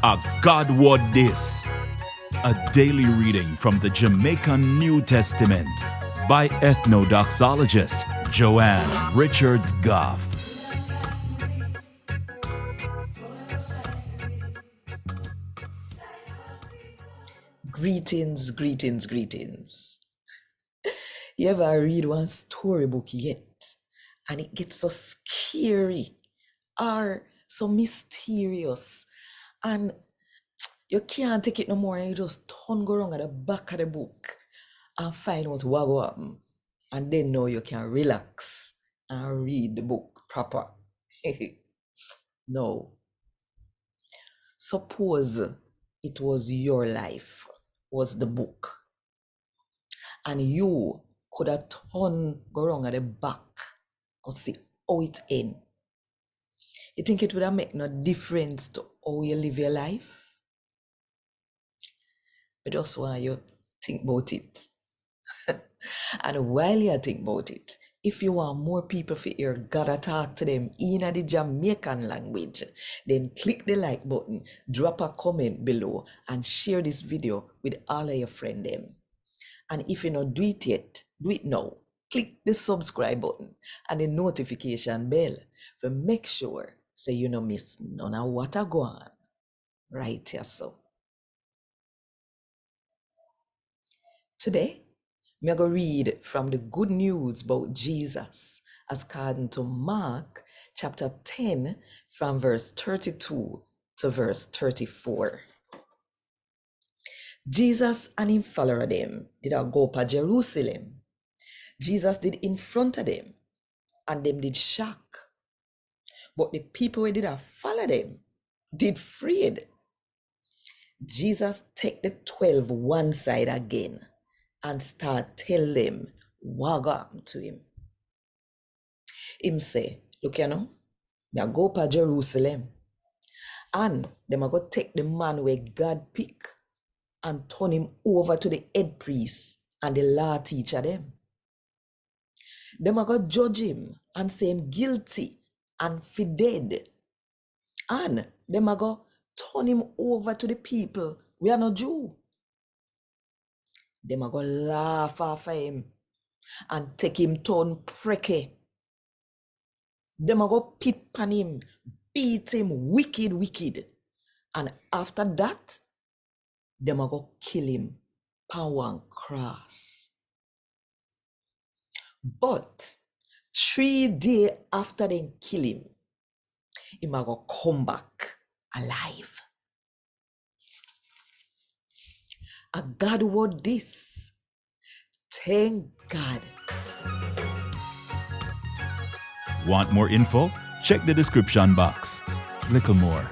A God Word This, a daily reading from the Jamaican New Testament by Ethnodoxologist Joanne Richards Goffe. Greetings, greetings, greetings. You ever read one storybook yet and it gets so scary or so mysterious and you can't take it no more and you just turn go wrong at the back of the book and find out what will happen, and then now you can relax and read the book proper. No. Suppose it was your life was the book and you could have turned go wrong at the back or see how it end. You think it would have make no difference to how you live your life? But just want you think about it. And while you think about it, if you want more people to hear God talk to them in the Jamaican language, then click the like button, drop a comment below, and share this video with all of your friends. And if you not do it yet, do it now. Click the subscribe button and the notification bell to make sure so you don't miss none of what I go on right here. So today, I'm going to read from the good news about Jesus as according to Mark chapter 10 from verse 32 to verse 34. Jesus and him follower them did go to Jerusalem. Jesus did in front of them and them did shock. But the people who did follow them did afraid. Jesus take the 12 one side again and start tell them what happened to him. Him say, look, you know, they go to Jerusalem and them are going to take the man where God pick and turn him over to the head priest and the law teacher them. Them are going to judge him and say him guilty and fi dead. And them are going to turn him over to the people we are not Jew. Them are going to laugh after him and take him turn PREKE. Them are going to pit on him, beat him wicked. And after that, them are going to kill him on one cross. But 3 days after they kill him, he might go come back alive. A God word this. Thank God. Want more info? Check the description box. Little more.